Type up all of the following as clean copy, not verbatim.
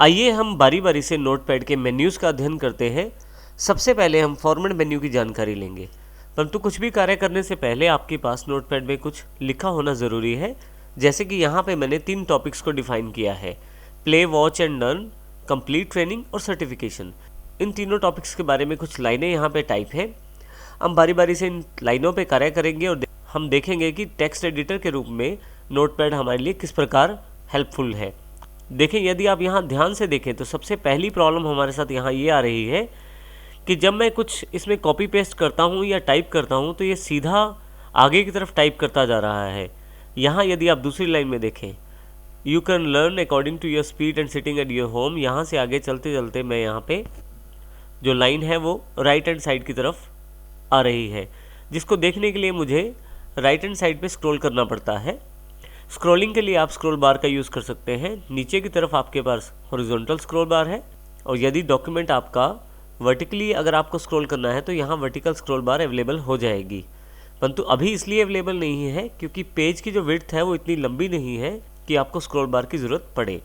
आइए हम बारी बारी से नोटपैड के मेन्यूज़ का अध्ययन करते हैं। सबसे पहले हम फॉर्मेट मेन्यू की जानकारी लेंगे, परंतु कुछ भी कार्य करने से पहले आपके पास नोटपैड में कुछ लिखा होना ज़रूरी है। जैसे कि यहाँ पे मैंने 3 टॉपिक्स को डिफाइन किया है: play, watch and learn, complete training और सर्टिफिकेशन। इन तीनों टॉपिक्स के बारे में कुछ लाइनें यहाँ पे टाइप हैं। हम बारी बारी से इन लाइनों पे कार्य करेंगे और हम देखेंगे कि टेक्स्ट एडिटर के रूप में नोटपैड हमारे लिए किस प्रकार हेल्पफुल है। देखें, यदि आप यहाँ ध्यान से देखें तो सबसे पहली प्रॉब्लम हमारे साथ यहाँ ये आ रही है कि जब मैं कुछ इसमें कॉपी पेस्ट करता हूँ या टाइप करता हूँ तो ये सीधा आगे की तरफ टाइप करता जा रहा है। यहाँ यदि आप दूसरी लाइन में देखें, you can learn according to your speed and sitting at your home, यहाँ से आगे चलते चलते मैं यहाँ पे जो लाइन है वो राइट हैंड साइड की तरफ आ रही है, जिसको देखने के लिए मुझे राइट हैंड साइड पे स्क्रॉल करना पड़ता है। स्क्रॉलिंग के लिए आप स्क्रॉल बार का यूज़ कर सकते हैं। नीचे की तरफ आपके पास हॉरिजॉन्टल स्क्रॉल बार है, और यदि डॉक्यूमेंट आपका वर्टिकली अगर आपको स्क्रॉल करना है तो यहाँ वर्टिकल स्क्रॉल बार अवेलेबल हो जाएगी, परंतु अभी इसलिए अवेलेबल नहीं है क्योंकि पेज की जो विड्थ है वो इतनी लंबी नहीं है कि आपको स्क्रॉल बार की ज़रूरत पड़े।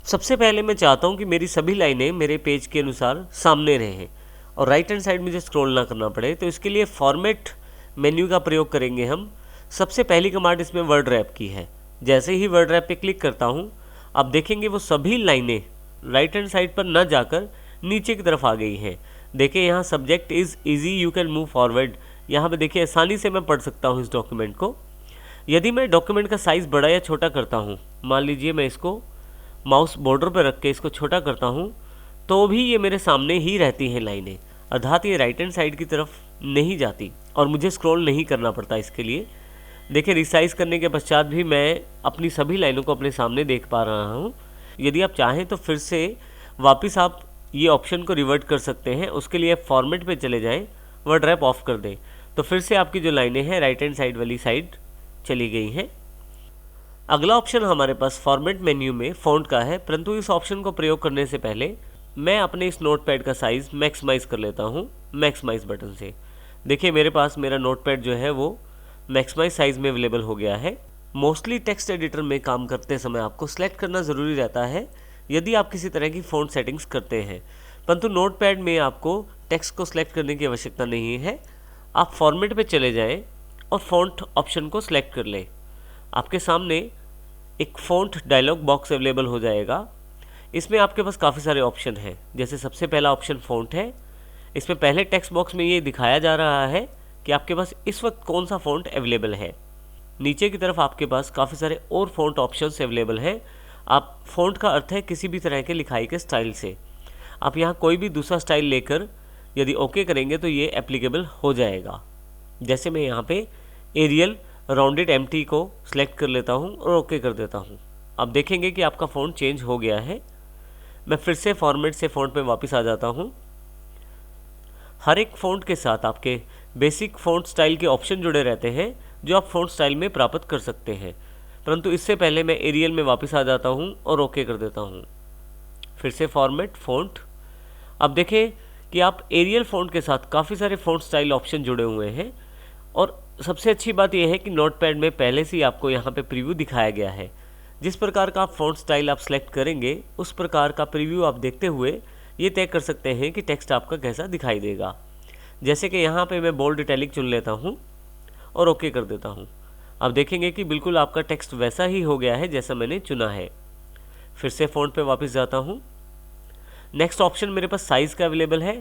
सबसे पहले मैं चाहता हूँ कि मेरी सभी लाइनें मेरे पेज के अनुसार सामने रहें और राइट हैंड साइड मुझे स्क्रॉल ना करना पड़े, तो इसके लिए फॉर्मेट मेन्यू का प्रयोग करेंगे हम। सबसे पहली कमांड इसमें वर्ड रैप की है। जैसे ही वर्ड रैप पे क्लिक करता हूँ, आप देखेंगे वो सभी लाइनें राइट हैंड साइड पर न जाकर नीचे की तरफ आ गई हैं। देखिए यहाँ subject is easy, you can move forward. यहाँ पे देखिए आसानी से मैं पढ़ सकता हूँ इस डॉक्यूमेंट को। यदि मैं डॉक्यूमेंट का साइज़ बड़ा या छोटा करता हूँ, मान लीजिए मैं इसको माउस बॉर्डर पर रख के इसको छोटा करता हूँ, तो भी ये मेरे सामने ही रहती हैं लाइनें, अर्थात ये राइट हैंड साइड की तरफ नहीं जाती और मुझे स्क्रॉल नहीं करना पड़ता इसके लिए। देखिए रिसाइज़ करने के पश्चात भी मैं अपनी सभी लाइनों को अपने सामने देख पा रहा हूँ। यदि आप चाहें तो फिर से वापस आप ये ऑप्शन को रिवर्ट कर सकते हैं। उसके लिए फॉर्मेट पे चले जाएं, वर्ड रैप ऑफ कर दें, तो फिर से आपकी जो लाइनें हैं राइट हैंड साइड वाली साइड चली गई हैं। अगला ऑप्शन हमारे पास फॉर्मेट मेन्यू में फ़ॉन्ट का है, परंतु इस ऑप्शन को प्रयोग करने से पहले मैं अपने इस नोटपैड का साइज़ मैक्सिमाइज़ कर लेता हूँ मैक्सिमाइज़ बटन से। देखिए मेरे पास मेरा नोटपैड जो है वो मैक्सिमाइज साइज़ में अवेलेबल हो गया है। मोस्टली टेक्स्ट एडिटर में काम करते समय आपको सेलेक्ट करना ज़रूरी रहता है यदि आप किसी तरह की फ़ॉन्ट सेटिंग्स करते हैं, परंतु नोटपैड में आपको टेक्स्ट को सिलेक्ट करने की आवश्यकता नहीं है। आप फॉर्मेट पे चले जाएं और फ़ॉन्ट ऑप्शन को सिलेक्ट कर लें। आपके सामने एक फ़ॉन्ट डायलॉग बॉक्स अवेलेबल हो जाएगा। इसमें आपके पास काफ़ी सारे ऑप्शन हैं। जैसे सबसे पहला ऑप्शन फ़ॉन्ट है। इसमें पहले टेक्स्ट बॉक्स में ये दिखाया जा रहा है कि आपके पास इस वक्त कौन सा फ़ॉन्ट अवेलेबल है। नीचे की तरफ आपके पास काफ़ी सारे और फ़ॉन्ट ऑप्शंस अवेलेबल हैं। आप फ़ॉन्ट का अर्थ है किसी भी तरह के लिखाई के स्टाइल से। आप यहाँ कोई भी दूसरा स्टाइल लेकर यदि ओके करेंगे तो ये एप्लीकेबल हो जाएगा। जैसे मैं यहाँ पे एरियल राउंडेड एम्प्टी को सिलेक्ट कर लेता हूँ और ओके कर देता हूँ। अब देखेंगे कि आपका फ़ॉन्ट चेंज हो गया है। मैं फिर से फॉर्मेट से फ़ॉन्ट पे वापस आ जाता हूँ। हर एक फ़ॉन्ट के साथ आपके बेसिक फ़ॉन्ट स्टाइल के ऑप्शन जुड़े रहते हैं जो आप फ़ॉन्ट स्टाइल में प्राप्त कर सकते हैं, परंतु इससे पहले मैं एरियल में वापस आ जाता हूँ और ओके कर देता हूँ। फिर से फॉर्मेट फ़ॉन्ट। अब देखें कि आप एरियल फ़ॉन्ट के साथ काफ़ी सारे फ़ॉन्ट स्टाइल ऑप्शन जुड़े हुए हैं, और सबसे अच्छी बात यह है कि नोटपैड में पहले से ही आपको यहाँ पे प्रीव्यू दिखाया गया है। जिस प्रकार का फ़ॉन्ट स्टाइल आप सेलेक्ट करेंगे उस प्रकार का प्रीव्यू आप देखते हुए ये तय कर सकते हैं कि टेक्स्ट आपका कैसा दिखाई देगा। जैसे कि यहाँ पे मैं बोल्ड इटैलिक चुन लेता हूँ और ओके कर देता हूँ। अब देखेंगे कि बिल्कुल आपका टेक्स्ट वैसा ही हो गया है जैसा मैंने चुना है। फिर से फ़ॉन्ट पे वापस जाता हूँ। नेक्स्ट ऑप्शन मेरे पास साइज़ का अवेलेबल है।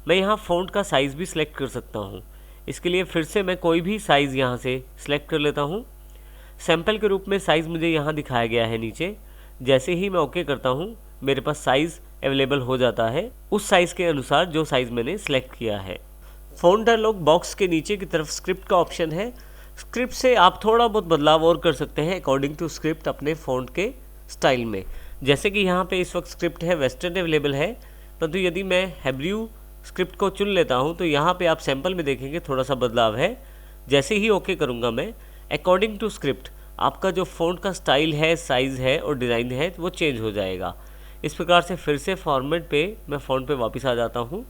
मैं यहाँ फ़ॉन्ट का साइज़ भी सिलेक्ट कर सकता हूँ। इसके लिए फिर से मैं कोई भी साइज़ यहाँ से सिलेक्ट कर लेता हूँ। सैम्पल के रूप में साइज़ मुझे यहाँ दिखाया गया है नीचे। जैसे ही मैं ओके करता हूँ मेरे पास साइज़ अवेलेबल हो जाता है उस साइज़ के अनुसार जो साइज़ मैंने सेलेक्ट किया है। फ़ॉन्ट डायलॉग बॉक्स के नीचे की तरफ स्क्रिप्ट का ऑप्शन है। स्क्रिप्ट से आप थोड़ा बहुत बदलाव और कर सकते हैं अकॉर्डिंग टू स्क्रिप्ट अपने फ़ॉन्ट के स्टाइल में। जैसे कि यहाँ पे इस वक्त स्क्रिप्ट है वेस्टर्न अवेलेबल है, परंतु यदि मैं हेब्रू स्क्रिप्ट को चुन लेता हूँ तो यहाँ पे आप सैम्पल में देखेंगे थोड़ा सा बदलाव है। जैसे ही ओके करूँगा मैं, अकॉर्डिंग टू स्क्रिप्ट आपका जो फ़ॉन्ट का स्टाइल है, साइज़ है और डिज़ाइन है वो चेंज हो जाएगा। इस प्रकार से फिर से फॉर्मेट पे मैं फ़ॉन्ट पे वापस आ जाता हूँ।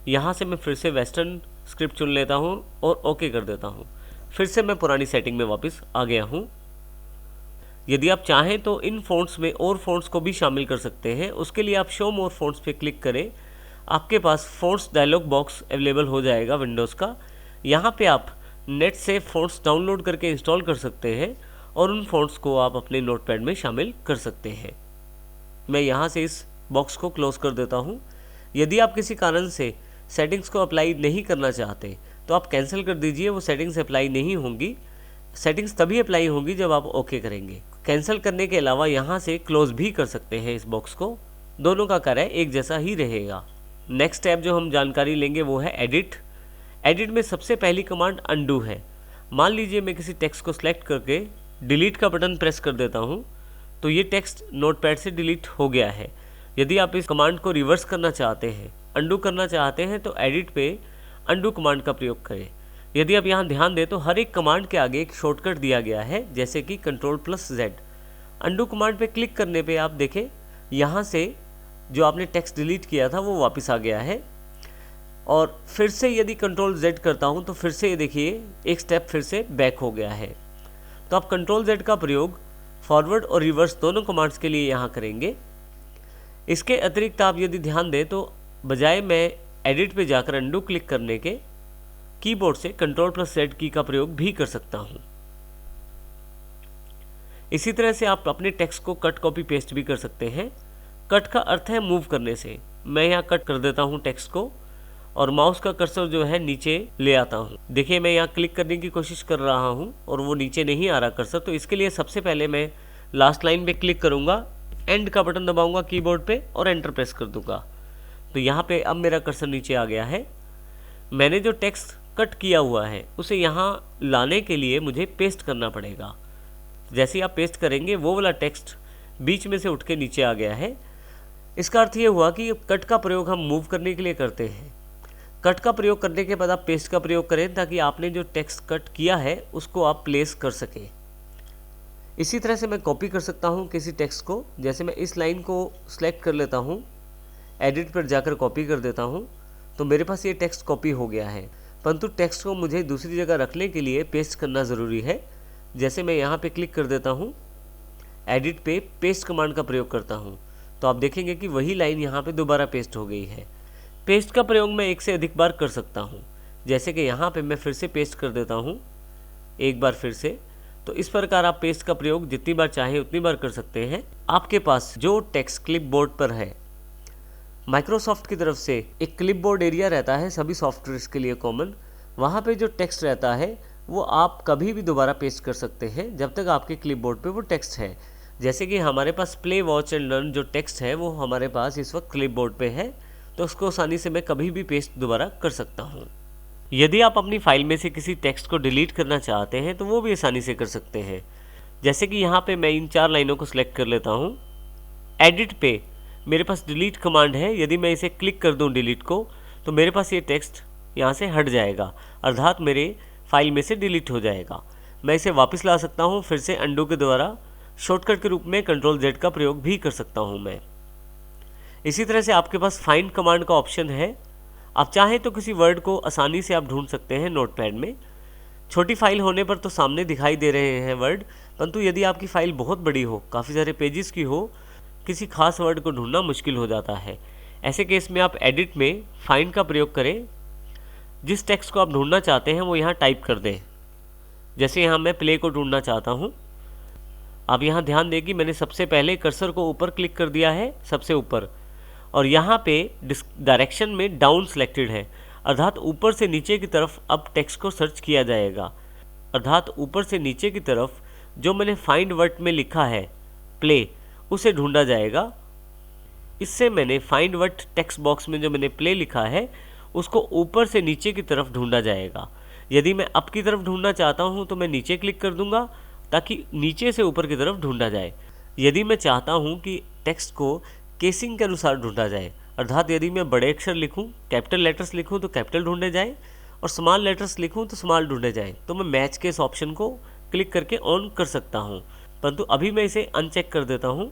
यहाँ से मैं फिर से वेस्टर्न स्क्रिप्ट चुन लेता हूँ और ओके कर देता हूँ। फिर से मैं पुरानी सेटिंग में वापस आ गया हूँ। यदि आप चाहें तो इन फ़ॉन्ट्स में और फ़ॉन्ट्स को भी शामिल कर सकते हैं। उसके लिए आप शो मोर फ़ॉन्ट्स पे क्लिक करें, आपके पास फ़ॉन्ट्स डायलॉग बॉक्स अवेलेबल हो जाएगा विंडोज़ का। यहाँ पे आप नेट से फ़ॉन्ट्स डाउनलोड करके इंस्टॉल कर सकते हैं और उन फ़ॉन्ट्स को आप अपने नोटपैड में शामिल कर सकते हैं। मैं यहाँ से इस बॉक्स को क्लोज़ कर देता हूँ। यदि आप किसी कारण से सेटिंग्स को अप्लाई नहीं करना चाहते तो आप कैंसिल कर दीजिए, वो सेटिंग्स अप्लाई नहीं होंगी। सेटिंग्स तभी अप्लाई होंगी जब आप ओके करेंगे। कैंसिल करने के अलावा यहाँ से क्लोज़ भी कर सकते हैं इस बॉक्स को, दोनों का कार्य एक जैसा ही रहेगा। नेक्स्ट टैब जो हम जानकारी लेंगे वो है एडिट। एडिट में सबसे पहली कमांड अनडू है। मान लीजिए मैं किसी टेक्स्ट को सिलेक्ट करके डिलीट का बटन प्रेस कर देता हूँ तो ये टेक्स्ट नोटपैड से डिलीट हो गया है। यदि आप इस कमांड को रिवर्स करना चाहते हैं, अनडू करना चाहते हैं, तो एडिट पे अनडू कमांड का प्रयोग करें। यदि आप यहाँ ध्यान दें तो हर एक कमांड के आगे एक शॉर्टकट दिया गया है, जैसे कि Ctrl+Z। अनडू कमांड पे क्लिक करने पे आप देखें यहाँ से जो आपने टेक्स्ट डिलीट किया था वो वापस आ गया है। और फिर से यदि Ctrl+Z करता हूँ तो फिर से ये देखिए एक स्टेप फिर से बैक हो गया है। तो आप Ctrl+Z का प्रयोग फॉरवर्ड और रिवर्स दोनों कमांड्स के लिए यहाँ करेंगे। इसके अतिरिक्त आप यदि ध्यान दें तो बजाय मैं एडिट पे जाकर अनडू क्लिक करने के कीबोर्ड से Ctrl+Z की का प्रयोग भी कर सकता हूँ। इसी तरह से आप अपने टेक्स्ट को कट कॉपी पेस्ट भी कर सकते हैं। कट का अर्थ है मूव करने से। मैं यहाँ कट कर देता हूँ टेक्स्ट को और माउस का कर्सर जो है नीचे ले आता हूँ। देखिए मैं यहाँ क्लिक करने की कोशिश कर रहा हूँ और वो नीचे नहीं आ रहा कर्सर। तो इसके लिए सबसे पहले मैं लास्ट लाइन पे क्लिक करूँगा, एंड का बटन दबाऊँगा कीबोर्ड पे और एंटर प्रेस कर दूँगा। तो यहाँ पे अब मेरा कर्सर नीचे आ गया है। मैंने जो टेक्स्ट कट किया हुआ है उसे यहाँ लाने के लिए मुझे पेस्ट करना पड़ेगा। जैसे ही आप पेस्ट करेंगे वो वाला टेक्स्ट बीच में से उठ के नीचे आ गया है। इसका अर्थ ये हुआ कि कट का प्रयोग हम मूव करने के लिए करते हैं। कट का प्रयोग करने के बाद आप पेस्ट का प्रयोग करें ताकि आपने जो टेक्स्ट कट किया है उसको आप प्लेस कर सकें। इसी तरह से मैं कॉपी कर सकता हूँ किसी टेक्स्ट को। जैसे मैं इस लाइन को सिलेक्ट कर लेता हूँ, एडिट पर जाकर कॉपी कर देता हूँ तो मेरे पास ये टेक्स्ट कॉपी हो गया है। परंतु टेक्स्ट को मुझे दूसरी जगह रखने के लिए पेस्ट करना ज़रूरी है। जैसे मैं यहाँ पे क्लिक कर देता हूँ, एडिट पे पेस्ट कमांड का प्रयोग करता हूँ तो आप देखेंगे कि वही लाइन यहाँ पे दोबारा पेस्ट हो गई है। पेस्ट का प्रयोग मैं एक से अधिक बार कर सकता हूँ। जैसे कि यहाँ पे मैं फिर से पेस्ट कर देता हूँ एक बार फिर से। तो इस प्रकार आप पेस्ट का प्रयोग जितनी बार चाहे उतनी बार कर सकते हैं। आपके पास जो टेक्स्ट क्लिपबोर्ड पर है, माइक्रोसॉफ्ट की तरफ से एक क्लिपबोर्ड एरिया रहता है सभी सॉफ्टवेयर्स के लिए कॉमन। वहाँ पे जो टेक्स्ट रहता है वो आप कभी भी दोबारा पेस्ट कर सकते हैं जब तक आपके क्लिपबोर्ड पे वो टेक्स्ट है। जैसे कि हमारे पास प्ले वॉच एंड लर्न जो टेक्स्ट है वो हमारे पास इस वक्त क्लिपबोर्ड पे है, तो उसको आसानी से मैं कभी भी पेस्ट दोबारा कर सकता हूँ। यदि आप अपनी फाइल में से किसी टेक्स्ट को डिलीट करना चाहते हैं तो वो भी आसानी से कर सकते हैं। जैसे कि यहाँ पे मैं इन 4 लाइनों को सिलेक्ट कर लेता हूँ। एडिट पे मेरे पास डिलीट कमांड है। यदि मैं इसे क्लिक कर दूँ डिलीट को तो मेरे पास ये टेक्स्ट यहाँ से हट जाएगा, अर्थात मेरे फाइल में से डिलीट हो जाएगा। मैं इसे वापस ला सकता हूँ फिर से अनडू के द्वारा। शॉर्टकट के रूप में Ctrl+Z का प्रयोग भी कर सकता हूँ मैं। इसी तरह से आपके पास फाइंड कमांड का ऑप्शन है। आप चाहें तो किसी वर्ड को आसानी से आप ढूंढ सकते हैं नोटपैड में। छोटी फाइल होने पर तो सामने दिखाई दे रहे हैं वर्ड, परंतु यदि आपकी फाइल बहुत बड़ी हो, काफ़ी सारे पेजेस की हो, किसी खास वर्ड को ढूंढना मुश्किल हो जाता है। ऐसे केस में आप एडिट में फाइंड का प्रयोग करें। जिस टेक्स्ट को आप ढूंढना चाहते हैं वो यहाँ टाइप कर दें। जैसे यहाँ मैं प्ले को ढूंढना चाहता हूँ। आप यहाँ ध्यान दें कि मैंने सबसे पहले कर्सर को ऊपर क्लिक कर दिया है, सबसे ऊपर, और यहाँ पे डायरेक्शन में डाउन सिलेक्टेड है, अर्थात ऊपर से नीचे की तरफ अब टेक्स्ट को सर्च किया जाएगा। अर्थात ऊपर से नीचे की तरफ जो मैंने फाइंड वर्ड में लिखा है प्ले, उसे ढूंढा जाएगा। इससे मैंने फाइंड वर्ड टेक्स्ट बॉक्स में जो मैंने प्ले लिखा है उसको ऊपर से नीचे की तरफ ढूंढा जाएगा। यदि मैं अप की तरफ ढूंढना चाहता हूं तो मैं नीचे क्लिक कर दूंगा ताकि नीचे से ऊपर की तरफ ढूंढा जाए। यदि मैं चाहता हूं कि टेक्स्ट को केसिंग के अनुसार ढूंढा जाए, अर्थात यदि मैं बड़े अक्षर लिखूं, कैपिटल लेटर्स लिखूं तो कैपिटल ढूंढे जाए और स्मॉल लेटर्स लिखूं तो स्मॉल ढूंढे जाए, तो मैं मैच के इस ऑप्शन को क्लिक करके ऑन कर सकता हूँ। परंतु अभी मैं इसे अनचेक कर देता हूँ।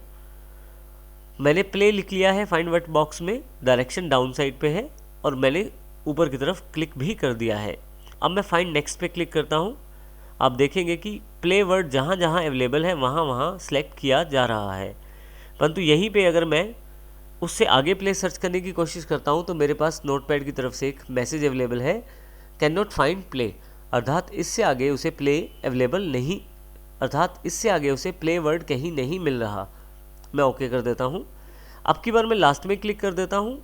मैंने प्ले लिख लिया है फाइंड वर्ड बॉक्स में, डायरेक्शन डाउन साइड पे है और मैंने ऊपर की तरफ क्लिक भी कर दिया है। अब मैं फाइंड नेक्स्ट पे क्लिक करता हूँ। आप देखेंगे कि प्ले वर्ड जहाँ जहाँ अवेलेबल है वहाँ वहाँ सेलेक्ट किया जा रहा है। परंतु यहीं पे अगर मैं उससे आगे प्ले सर्च करने की कोशिश करता हूँ तो मेरे पास नोटपैड की तरफ से एक मैसेज अवेलेबल है, कैन नॉट फाइंड प्ले, अर्थात इससे आगे उसे प्ले अवेलेबल नहीं, अर्थात इससे आगे उसे प्ले वर्ड कहीं नहीं मिल रहा। मैं ओके कर देता हूँ। अब की बार मैं लास्ट में क्लिक कर देता हूँ,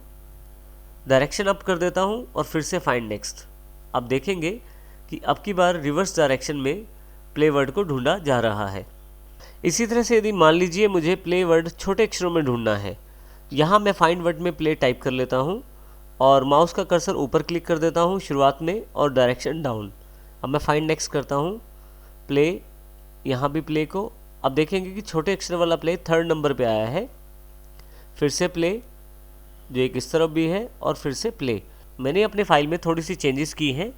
डायरेक्शन अप कर देता हूँ और फिर से फाइंड नेक्स्ट। आप देखेंगे कि अब की बार रिवर्स डायरेक्शन में प्ले वर्ड को ढूंढा जा रहा है। इसी तरह से यदि मान लीजिए मुझे प्ले वर्ड छोटे अक्षरों में ढूंढना है, यहाँ मैं फाइंड वर्ड में प्ले टाइप कर लेता हूँ और माउस का कर्सर ऊपर क्लिक कर देता हूँ शुरुआत में और डायरेक्शन डाउन। अब मैं फाइंड नेक्स्ट करता हूँ, प्ले, यहाँ भी प्ले को, अब देखेंगे कि छोटे अक्षर वाला प्ले 3rd नंबर पे आया है। फिर से प्ले जो एक इस तरफ भी है और फिर से प्ले। मैंने अपने फाइल में थोड़ी सी चेंजेस की हैं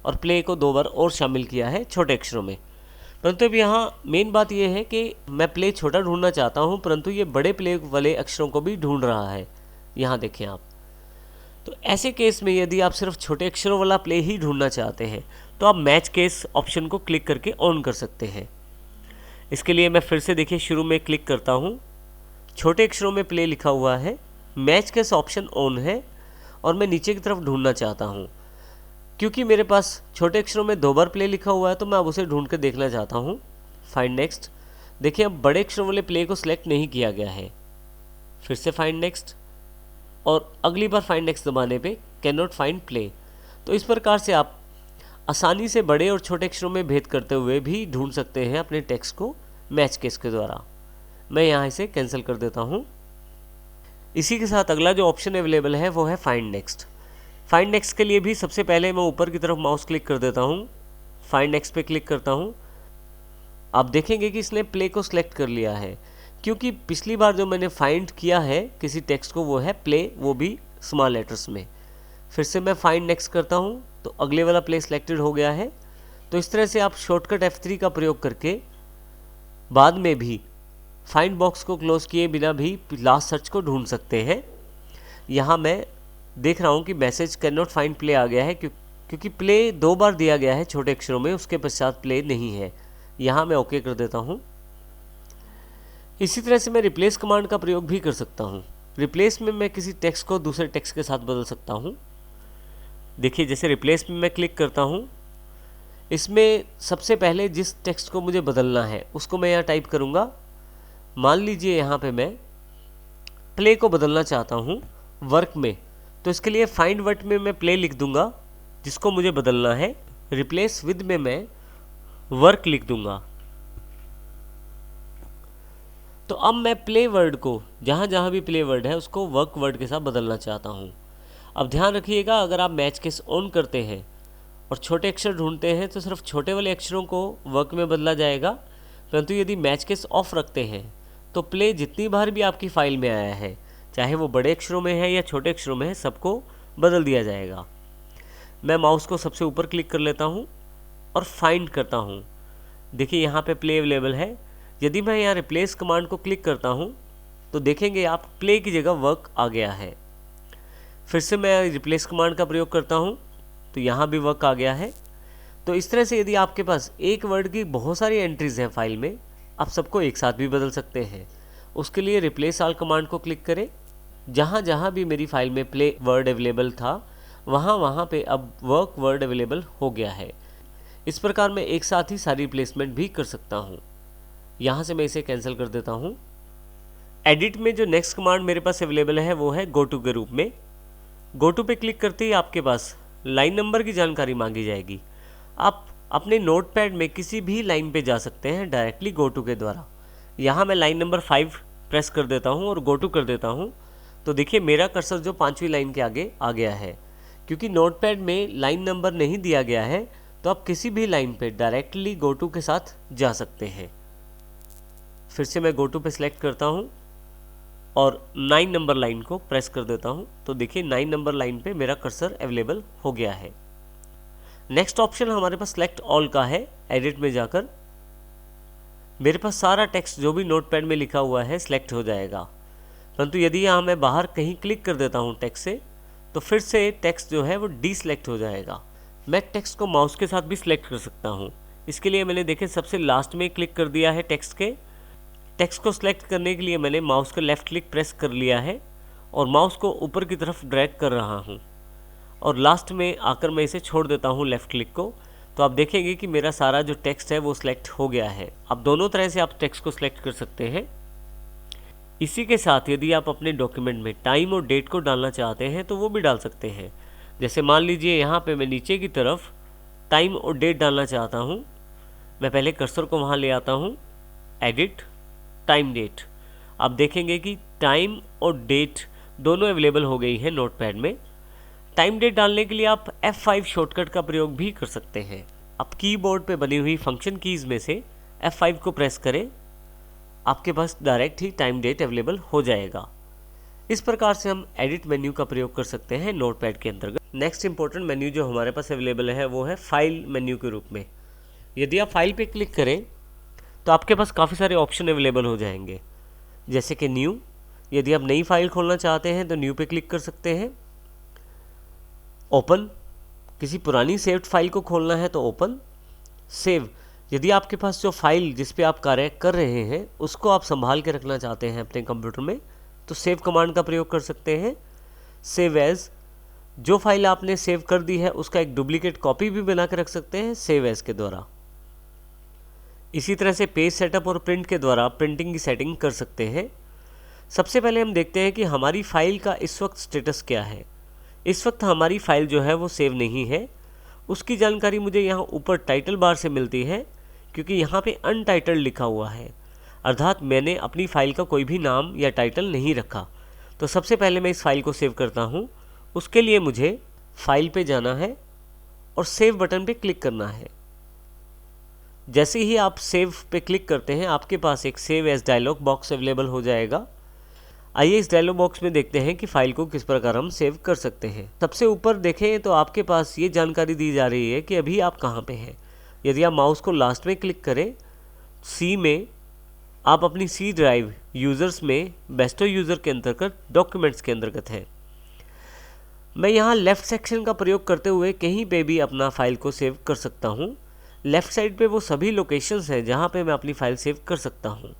और प्ले को 2 बार और शामिल किया है छोटे अक्षरों में। परंतु अब यहाँ मेन बात यह है कि मैं प्ले छोटा ढूंढना चाहता हूँ, परंतु ये बड़े प्ले वाले अक्षरों को भी ढूंढ रहा है। यहाँ देखें आप। तो ऐसे केस में यदि आप सिर्फ छोटे अक्षरों वाला प्ले ही ढूंढना चाहते हैं तो आप मैच केस ऑप्शन को क्लिक करके ऑन कर सकते हैं। इसके लिए मैं फिर से देखिए शुरू में क्लिक करता हूँ, छोटे अक्षरों में प्ले लिखा हुआ है, मैच केस ऑप्शन ऑन है और मैं नीचे की तरफ ढूंढना चाहता हूँ। क्योंकि मेरे पास छोटे अक्षरों में 2 बार प्ले लिखा हुआ है तो मैं अब उसे ढूंढ कर देखना चाहता हूँ। Find next. देखिए अब बड़े अक्षरों वाले प्ले को सिलेक्ट नहीं किया गया है। फिर से फाइंड नेक्स्ट और अगली बार फाइंड नेक्स्ट दबाने पे कैन नॉट फाइंड प्ले। तो इस प्रकार से आप आसानी से बड़े और छोटे अक्षरों में भेद करते हुए भी ढूंढ सकते हैं अपने टेक्स्ट को मैच केस के द्वारा। मैं यहाँ इसे कैंसिल कर देता हूँ। इसी के साथ अगला जो ऑप्शन अवेलेबल है वो है फाइंड नेक्स्ट। फाइंड नेक्स्ट के लिए भी सबसे पहले मैं ऊपर की तरफ माउस क्लिक कर देता हूँ, फाइंड नेक्स्ट पे क्लिक करता हूँ। आप देखेंगे कि इसने प्ले को सिलेक्ट कर लिया है, क्योंकि पिछली बार जो मैंने फाइंड किया है किसी टेक्स्ट को वो है प्ले, वो भी स्मॉल लेटर्स में। फिर से मैं फाइंड नेक्स्ट करता हूँ तो अगले वाला प्ले सिलेक्टेड हो गया है। तो इस तरह से आप शॉर्टकट F3 का प्रयोग करके बाद में भी फाइंड बॉक्स को क्लोज किए बिना भी लास्ट सर्च को ढूंढ सकते हैं। यहाँ मैं देख रहा हूँ कि message can not find play आ गया है क्योंकि प्ले 2 बार दिया गया है छोटे अक्षरों में, उसके पश्चात प्ले नहीं है। यहाँ मैं ओके कर देता हूँ। इसी तरह से मैं रिप्लेस कमांड का प्रयोग भी कर सकता हूँ। रिप्लेस में मैं किसी टेक्स्ट को दूसरे टेक्स्ट के साथ बदल सकता हूँ। देखिए जैसे रिप्लेस में मैं क्लिक करता हूँ, इसमें सबसे पहले जिस टेक्स्ट को मुझे बदलना है उसको मैं यहाँ टाइप करूँगा। मान लीजिए यहाँ पे मैं प्ले को बदलना चाहता हूँ वर्क में, तो इसके लिए फाइंड वर्ड में मैं प्ले लिख दूंगा जिसको मुझे बदलना है। रिप्लेस विद में मैं वर्क लिख दूंगा। तो अब मैं प्ले वर्ड को जहाँ जहाँ भी प्ले वर्ड है उसको वर्क वर्ड के साथ बदलना चाहता हूँ। अब ध्यान रखिएगा, अगर आप मैच केस ऑन करते हैं और छोटे अक्षर ढूंढते हैं तो सिर्फ छोटे वाले अक्षरों को वर्क में बदला जाएगा, परंतु यदि मैच केस ऑफ रखते हैं तो प्ले जितनी बार भी आपकी फाइल में आया है, चाहे वो बड़े अक्षरों में है या छोटे अक्षरों में है, सबको बदल दिया जाएगा। मैं माउस को सबसे ऊपर क्लिक कर लेता हूँ और फाइंड करता हूँ। देखिए यहाँ पे प्ले अवेलेबल है। यदि मैं यहाँ रिप्लेस कमांड को क्लिक करता हूँ तो देखेंगे आप प्ले की जगह वर्क आ गया है। फिर से मैं रिप्लेस कमांड का प्रयोग करता हूँ तो यहाँ भी वर्क आ गया है। तो इस तरह से यदि आपके पास एक वर्ड की बहुत सारी एंट्रीज हैं फाइल में, आप सबको एक साथ भी बदल सकते हैं। उसके लिए रिप्लेस ऑल कमांड को क्लिक करें। जहाँ जहाँ भी मेरी फाइल में प्ले वर्ड अवेलेबल था वहाँ वहाँ पे अब वर्क वर्ड अवेलेबल हो गया है। इस प्रकार मैं एक साथ ही सारी रिप्लेसमेंट भी कर सकता हूँ। यहाँ से मैं इसे कैंसिल कर देता हूँ। एडिट में जो नेक्स्ट कमांड मेरे पास अवेलेबल है वो है गो टू के रूप में। गो टू पे क्लिक करते ही आपके पास लाइन नंबर की जानकारी मांगी जाएगी। आप अपने नोटपैड में किसी भी लाइन पे जा सकते हैं डायरेक्टली गो टू के द्वारा। यहाँ मैं लाइन नंबर 5 प्रेस कर देता हूँ और गो टू कर देता हूँ। तो देखिए मेरा कर्सर जो 5वीं लाइन के आगे आ गया है। क्योंकि नोटपैड में लाइन नंबर नहीं दिया गया है तो आप किसी भी लाइन पे डायरेक्टली गो टू के साथ जा सकते हैं। फिर से मैं गो टू पे सिलेक्ट करता हूँ और 9 नंबर लाइन को प्रेस कर देता हूँ। तो देखिए 9 नंबर लाइन पे मेरा कर्सर अवेलेबल हो गया है। नेक्स्ट ऑप्शन हमारे पास सेलेक्ट ऑल का है। एडिट में जाकर मेरे पास सारा टेक्स्ट जो भी नोटपैड में लिखा हुआ है सिलेक्ट हो जाएगा। परंतु यदि यहाँ मैं बाहर कहीं क्लिक कर देता हूँ टेक्स्ट से तो फिर से टेक्स्ट जो है वो डी सिलेक्ट हो जाएगा। मैं टेक्स्ट को माउस के साथ भी सिलेक्ट कर सकता हूँ। इसके लिए मैंने देखे सबसे लास्ट में क्लिक कर दिया है टेक्स्ट के। टेक्स्ट को सिलेक्ट करने के लिए मैंने माउस का लेफ़्ट क्लिक प्रेस कर लिया है और माउस को ऊपर की तरफ ड्रैग कर रहा हूँ और लास्ट में आकर मैं इसे छोड़ देता हूँ लेफ़्ट क्लिक को। तो आप देखेंगे कि मेरा सारा जो टेक्स्ट है वो सिलेक्ट हो गया है। अब दोनों तरह से आप टेक्स्ट को सिलेक्ट कर सकते हैं। इसी के साथ यदि आप अपने डॉक्यूमेंट में टाइम और डेट को डालना चाहते हैं तो वो भी डाल सकते हैं। जैसे मान लीजिए यहाँ पे मैं नीचे की तरफ टाइम और डेट डालना चाहता हूँ। मैं पहले कर्सर को वहाँ ले आता हूँ, एडिट, टाइम डेट। आप देखेंगे कि टाइम और डेट दोनों अवेलेबल हो गई है नोटपैड में। टाइम डेट डालने के लिए आप F5 शॉर्टकट का प्रयोग भी कर सकते हैं। आप कीबोर्ड पे बनी हुई फंक्शन कीज़ में से F5 को प्रेस करें, आपके पास डायरेक्ट ही टाइम डेट अवेलेबल हो जाएगा। इस प्रकार से हम एडिट मेन्यू का प्रयोग कर सकते हैं नोटपैड के अंतर्गत। नेक्स्ट इंपॉर्टेंट मेन्यू जो हमारे पास अवेलेबल है वो है फाइल मेन्यू के रूप में। यदि आप फाइल पे क्लिक करें तो आपके पास काफ़ी सारे ऑप्शन अवेलेबल हो जाएंगे, जैसे कि न्यू। यदि आप नई फाइल खोलना चाहते हैं तो न्यू पे क्लिक कर सकते हैं। ओपन, किसी पुरानी सेव्ड फाइल को खोलना है तो ओपन। सेव, यदि आपके पास जो फाइल जिस पे आप कार्य कर रहे हैं उसको आप संभाल के रखना चाहते हैं अपने कंप्यूटर में तो सेव कमांड का प्रयोग कर सकते हैं। सेव एज, जो फाइल आपने सेव कर दी है उसका एक डुप्लीकेट कॉपी भी बना के रख सकते हैं सेव एज के द्वारा। इसी तरह से पेज सेटअप और प्रिंट के द्वारा प्रिंटिंग की सेटिंग कर सकते हैं। सबसे पहले हम देखते हैं कि हमारी फाइल का इस वक्त स्टेटस क्या है। इस वक्त हमारी फाइल जो है वो सेव नहीं है। उसकी जानकारी मुझे यहाँ ऊपर टाइटल बार से मिलती है, क्योंकि यहाँ पे अनटाइटल्ड लिखा हुआ है, अर्थात मैंने अपनी फ़ाइल का कोई भी नाम या टाइटल नहीं रखा। तो सबसे पहले मैं इस फाइल को सेव करता हूँ। उसके लिए मुझे फाइल पे जाना है और सेव बटन पे क्लिक करना है। जैसे ही आप सेव पे क्लिक करते हैं आपके पास एक save as dialog box available हो जाएगा। आइए इस डायलॉग बॉक्स में देखते हैं कि फाइल को किस प्रकार हम सेव कर सकते हैं। सबसे ऊपर देखें तो आपके पास ये जानकारी दी जा रही है कि अभी आप कहाँ पे हैं। यदि आप माउस को लास्ट में क्लिक करें, सी में, आप अपनी सी ड्राइव यूज़र्स में बेस्टो यूज़र के अंतर्गत डॉक्यूमेंट्स के अंतर्गत हैं। मैं यहाँ लेफ़्ट सेक्शन का प्रयोग करते हुए कहीं पे भी अपना फ़ाइल को सेव कर सकता हूँ। लेफ़्ट साइड पे वो सभी लोकेशंस हैं जहाँ पे मैं अपनी फ़ाइल सेव कर सकता हूँ।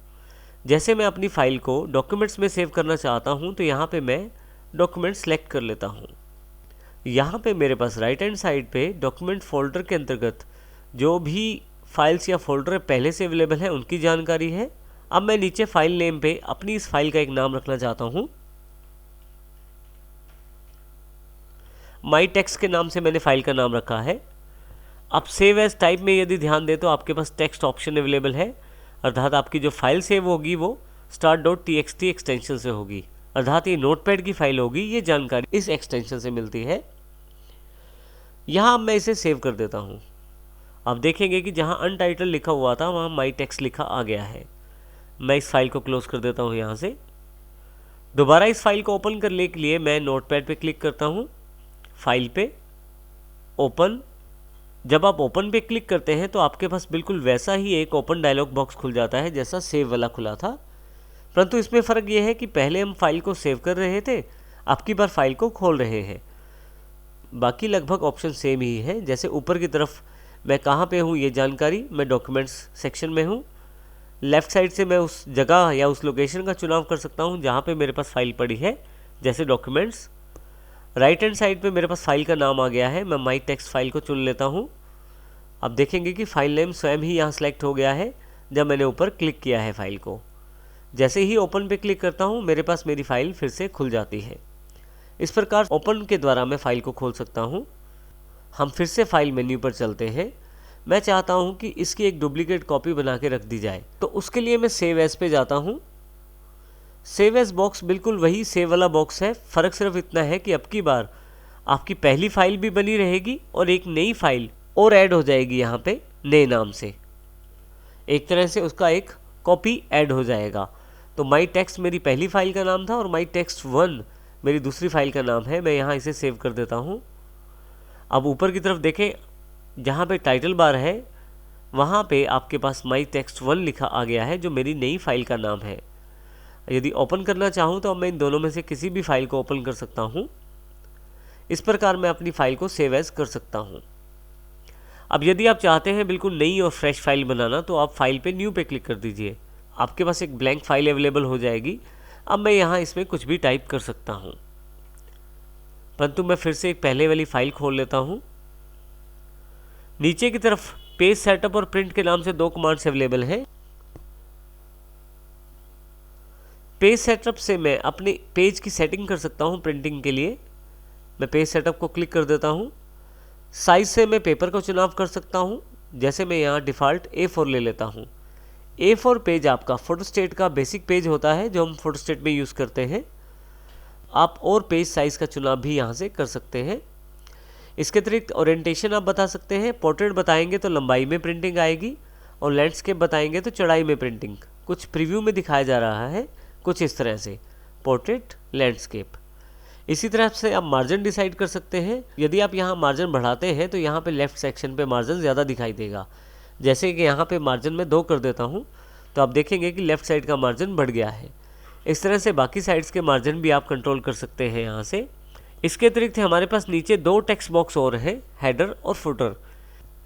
जैसे मैं अपनी फ़ाइल को डॉक्यूमेंट्स में सेव करना चाहता हूँ तो यहाँ पे मैं डॉक्यूमेंट सेलेक्ट कर लेता हूँ। यहाँ पे मेरे पास राइट हैंड साइड पे डॉक्यूमेंट फोल्डर के अंतर्गत जो भी फाइल्स या फोल्डर पहले से अवेलेबल है उनकी जानकारी है। अब मैं नीचे फाइल नेम पे अपनी इस फाइल का एक नाम रखना चाहता हूँ। माई टेक्स्ट के नाम से मैंने फाइल का नाम रखा है। अब सेव एज टाइप में यदि ध्यान दें तो आपके पास टेक्स्ट ऑप्शन अवेलेबल है, अर्थात आपकी जो फाइल सेव होगी वो start.txt एक्सटेंशन से होगी, अर्थात ये नोटपैड की फाइल होगी। ये जानकारी इस एक्सटेंशन से मिलती है। यहाँ अब मैं इसे सेव कर देता हूँ। आप देखेंगे कि जहाँ अनटाइटल लिखा हुआ था वहाँ माई टेक्स्ट लिखा आ गया है। मैं इस फाइल को क्लोज कर देता हूँ। यहाँ से दोबारा इस फाइल को ओपन करने के लिए मैं नोटपैड पे क्लिक करता हूँ, फाइल पे, ओपन। जब आप ओपन पे क्लिक करते हैं तो आपके पास बिल्कुल वैसा ही एक ओपन डायलॉग बॉक्स खुल जाता है जैसा सेव वाला खुला था, परंतु इसमें फ़र्क ये है कि पहले हम फाइल को सेव कर रहे थे, अब की बार फाइल को खोल रहे हैं। बाकी लगभग ऑप्शन सेम ही है। जैसे ऊपर की तरफ मैं कहाँ पे हूँ ये जानकारी, मैं डॉक्यूमेंट्स सेक्शन में हूँ। लेफ़्ट साइड से मैं उस जगह या उस लोकेशन का चुनाव कर सकता हूँ जहाँ पे मेरे पास फाइल पड़ी है, जैसे डॉक्यूमेंट्स। राइट हैंड साइड पे मेरे पास फाइल का नाम आ गया है, मैं माई टेक्स्ट फाइल को चुन लेता हूँ। अब देखेंगे कि फाइल नेम स्वयं ही यहाँ सेलेक्ट हो गया है जब मैंने ऊपर क्लिक किया है फाइल को। जैसे ही ओपन पे क्लिक करता हूँ मेरे पास मेरी फ़ाइल फिर से खुल जाती है। इस प्रकार ओपन के द्वारा मैं फ़ाइल को खोल सकता हूँ। हम फिर से फाइल मेन्यू पर चलते हैं। मैं चाहता हूँ कि इसकी एक डुप्लीकेट कॉपी बना के रख दी जाए, तो उसके लिए मैं सेव एज पे जाता हूँ। सेव एज बॉक्स बिल्कुल वही सेव वाला बॉक्स है, फ़र्क सिर्फ इतना है कि अब की बार आपकी पहली फ़ाइल भी बनी रहेगी और एक नई फ़ाइल और ऐड हो जाएगी यहाँ पे नए नाम से। एक तरह से उसका एक कॉपी ऐड हो जाएगा। तो माई टेक्स्ट मेरी पहली फ़ाइल का नाम था और माई टेक्स्ट 1 मेरी दूसरी फ़ाइल का नाम है। मैं यहाँ इसे सेव कर देता हूँ। अब ऊपर की तरफ देखें, जहाँ पे टाइटल बार है वहाँ पे आपके पास माई टेक्स्ट 1 लिखा आ गया है, जो मेरी नई फ़ाइल का नाम है। यदि ओपन करना चाहूँ तो अब मैं इन दोनों में से किसी भी फाइल को ओपन कर सकता हूँ। इस प्रकार मैं अपनी फ़ाइल को सेव एज कर सकता हूँ। अब यदि आप चाहते हैं बिल्कुल नई और फ्रेश फाइल बनाना, तो आप फाइल पे न्यू पे क्लिक कर दीजिए, आपके पास एक ब्लैंक फाइल अवेलेबल हो जाएगी। अब मैं यहाँ इसमें कुछ भी टाइप कर सकता हूँ, परंतु मैं फिर से एक पहले वाली फाइल खोल लेता हूँ। नीचे की तरफ पेज सेटअप और प्रिंट के नाम से दो कमांड्स अवेलेबल हैं। पेज सेटअप से मैं अपने पेज की सेटिंग कर सकता हूँ प्रिंटिंग के लिए। मैं पेज सेटअप को क्लिक कर देता हूँ। साइज से मैं पेपर का चुनाव कर सकता हूँ, जैसे मैं यहाँ डिफ़ॉल्ट A4 ले लेता हूँ। A4 पेज आपका फोटोस्टेट का बेसिक पेज होता है जो हम फोटोस्टेट में यूज़ करते हैं। आप और पेज साइज़ का चुनाव भी यहाँ से कर सकते हैं। इसके अतिरिक्त ओरिएंटेशन आप बता सकते हैं। पोर्ट्रेट बताएंगे तो लंबाई में प्रिंटिंग आएगी, और लैंडस्केप बताएंगे तो चौड़ाई में प्रिंटिंग। कुछ प्रीव्यू में दिखाया जा रहा है कुछ इस तरह से, पोर्ट्रेट, लैंडस्केप। इसी तरह से आप मार्जिन डिसाइड कर सकते हैं। यदि आप यहाँ मार्जिन बढ़ाते हैं तो यहाँ पे लेफ़्ट सेक्शन पे मार्जिन ज़्यादा दिखाई देगा। जैसे कि यहाँ पे मार्जिन में 2 कर देता हूँ तो आप देखेंगे कि लेफ़्ट साइड का मार्जिन बढ़ गया है। इस तरह से बाकी साइड्स के मार्जिन भी आप कंट्रोल कर सकते हैं यहाँ से। इसके अतिरिक्त हमारे पास नीचे 2 टेक्स्ट बॉक्स और हैं, हेडर और फुटर।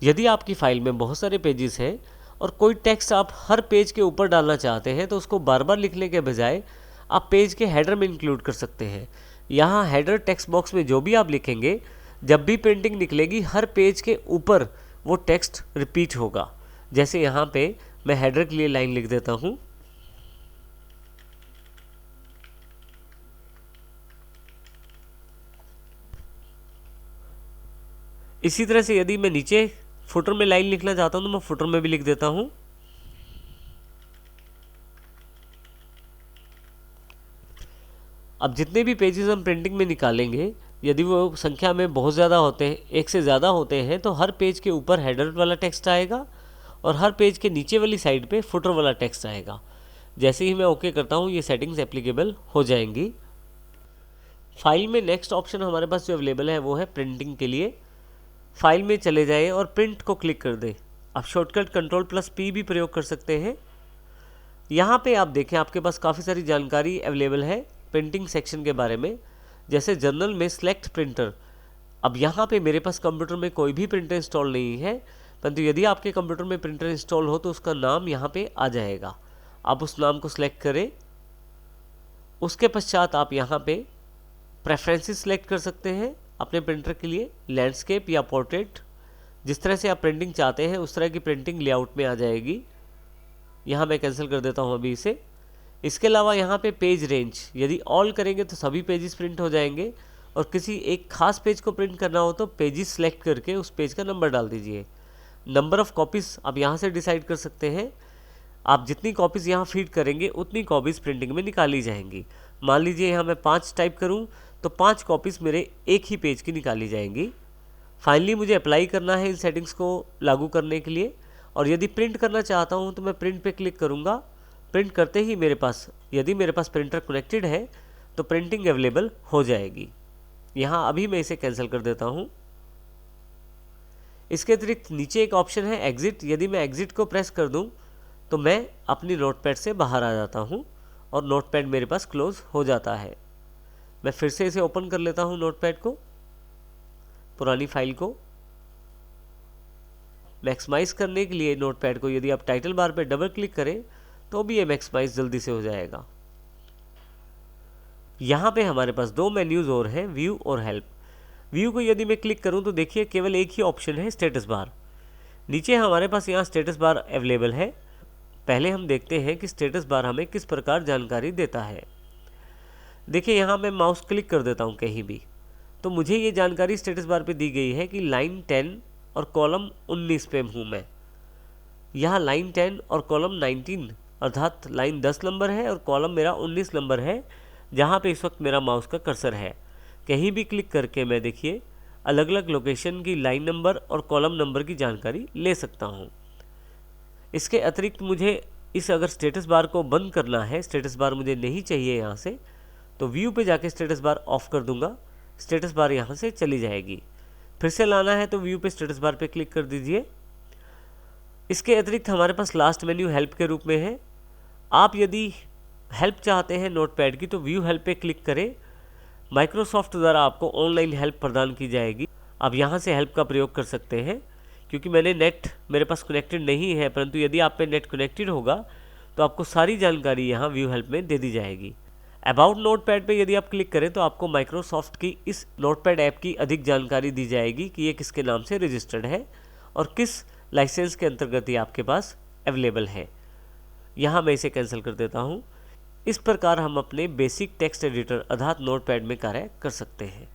यदि आपकी फ़ाइल में बहुत सारे पेजेस हैं और कोई टेक्स्ट आप हर पेज के ऊपर डालना चाहते हैं, तो उसको बार बार लिखने के बजाय आप पेज के हेडर में इंक्लूड कर सकते हैं। यहाँ हेडर टेक्स्ट बॉक्स में जो भी आप लिखेंगे, जब भी प्रिंटिंग निकलेगी हर पेज के ऊपर वो टेक्स्ट रिपीट होगा। जैसे यहाँ पे मैं हेडर के लिए लाइन लिख देता हूँ, इसी तरह से यदि मैं नीचे फुटर में लाइन लिखना चाहता हूँ तो मैं फुटर में भी लिख देता हूँ। अब जितने भी पेजेस हम प्रिंटिंग में निकालेंगे, यदि वो संख्या में बहुत ज़्यादा होते हैं, एक से ज़्यादा होते हैं, तो हर पेज के ऊपर हेडर वाला टेक्स्ट आएगा और हर पेज के नीचे वाली साइड पे फुटर वाला टेक्स्ट आएगा। जैसे ही मैं ओके करता हूँ ये सेटिंग्स एप्लीकेबल हो जाएंगी। फाइल में नेक्स्ट ऑप्शन हमारे पास जो अवेलेबल है वो है प्रिंटिंग के लिए। फाइल में चले जाएं और प्रिंट को क्लिक कर दें। आप शॉर्टकट Ctrl+P भी प्रयोग कर सकते हैं। यहाँ पे आप देखें आपके पास काफ़ी सारी जानकारी अवेलेबल है प्रिंटिंग सेक्शन के बारे में, जैसे जर्नल में सेलेक्ट प्रिंटर। अब यहाँ पे मेरे पास कंप्यूटर में कोई भी प्रिंटर इंस्टॉल नहीं है, परंतु यदि आपके कंप्यूटर में प्रिंटर इंस्टॉल हो तो उसका नाम यहाँ पे आ जाएगा। आप उस नाम को सिलेक्ट करें। उसके पश्चात आप यहाँ पे प्रेफरेंसेस सिलेक्ट कर सकते हैं अपने प्रिंटर के लिए, लैंडस्केप या पोर्ट्रेट। जिस तरह से आप प्रिंटिंग चाहते हैं उस तरह की प्रिंटिंग लेआउट में आ जाएगी। यहाँ मैं कैंसिल कर देता हूँ अभी इसे। इसके अलावा यहाँ पे पेज रेंज, यदि ऑल करेंगे तो सभी पेजेस प्रिंट हो जाएंगे, और किसी एक खास पेज को प्रिंट करना हो तो पेजेस सेलेक्ट करके उस पेज का नंबर डाल दीजिए। नंबर ऑफ़ कॉपीज़ आप यहाँ से डिसाइड कर सकते हैं। आप जितनी कॉपीज़ यहाँ फीड करेंगे उतनी कॉपीज़ प्रिंटिंग में निकाली जाएंगी। मान लीजिए यहाँ मैं 5 टाइप करूँ तो 5 कॉपीज़ मेरे एक ही पेज की निकाली जाएंगी। फाइनली मुझे अप्लाई करना है इन सेटिंग्स को लागू करने के लिए, और यदि प्रिंट करना चाहता हूँ तो मैं प्रिंट पे क्लिक करूँगा। प्रिंट करते ही मेरे पास, यदि मेरे पास प्रिंटर कनेक्टेड है तो प्रिंटिंग अवेलेबल हो जाएगी। यहाँ अभी मैं इसे कैंसिल कर देता हूँ। इसके अतिरिक्त नीचे एक ऑप्शन है एग्ज़िट। यदि मैं एग्ज़िट को प्रेस कर दूँ तो मैं अपनी नोटपैड से बाहर आ जाता हूँ और नोटपैड मेरे पास क्लोज़ हो जाता है। मैं फिर से इसे ओपन कर लेता हूँ नोटपैड को, पुरानी फाइल को। मैक्सिमाइज़ करने के लिए नोटपैड को यदि आप टाइटल बार पे डबल क्लिक करें तो भी ये मैक्सिमाइज़ जल्दी से हो जाएगा। यहाँ पे हमारे पास 2 मेन्यूज़ और हैं, व्यू और हेल्प। व्यू को यदि मैं क्लिक करूँ तो देखिए केवल एक ही ऑप्शन है, स्टेटस बार। नीचे हमारे पास यहाँ स्टेटस बार अवेलेबल है। पहले हम देखते हैं कि स्टेटस बार हमें किस प्रकार जानकारी देता है। देखिए यहाँ मैं माउस क्लिक कर देता हूँ कहीं भी, तो मुझे ये जानकारी स्टेटस बार पे दी गई है कि लाइन 10 और कॉलम 19 पे हूँ मैं। यहाँ लाइन 10 और कॉलम 19 अर्थात लाइन 10 नंबर है और कॉलम मेरा 19 नंबर है, जहाँ पे इस वक्त मेरा माउस का कर्सर है। कहीं भी क्लिक करके मैं देखिए अलग अलग लोकेशन की लाइन नंबर और कॉलम नंबर की जानकारी ले सकता हूँ। इसके अतिरिक्त मुझे अगर स्टेटस बार को बंद करना है, स्टेटस बार मुझे नहीं चाहिए यहाँ से, तो व्यू पे जाके स्टेटस बार ऑफ कर दूंगा। स्टेटस बार यहाँ से चली जाएगी। फिर से लाना है तो व्यू पे स्टेटस बार पे क्लिक कर दीजिए। इसके अतिरिक्त हमारे पास लास्ट मेन्यू हेल्प के रूप में है। आप यदि हेल्प चाहते हैं नोटपैड की तो व्यू हेल्प पे क्लिक करें। माइक्रोसॉफ्ट द्वारा आपको ऑनलाइन हेल्प प्रदान की जाएगी। आप यहाँ से हेल्प का प्रयोग कर सकते हैं। क्योंकि मैंने नेट मेरे पास कनेक्टेड नहीं है, परंतु यदि आप पे नेट कनेक्टेड होगा तो आपको सारी जानकारी यहाँ व्यू हेल्प में दे दी जाएगी। अबाउट नोटपैड पे यदि आप क्लिक करें तो आपको माइक्रोसॉफ्ट की इस नोटपैड ऐप की अधिक जानकारी दी जाएगी कि ये किसके नाम से रजिस्टर्ड है और किस लाइसेंस के अंतर्गत ये आपके पास अवेलेबल है। यहाँ मैं इसे कैंसिल कर देता हूँ। इस प्रकार हम अपने बेसिक टेक्स्ट एडिटर अर्थात नोटपैड में कार्य कर सकते हैं।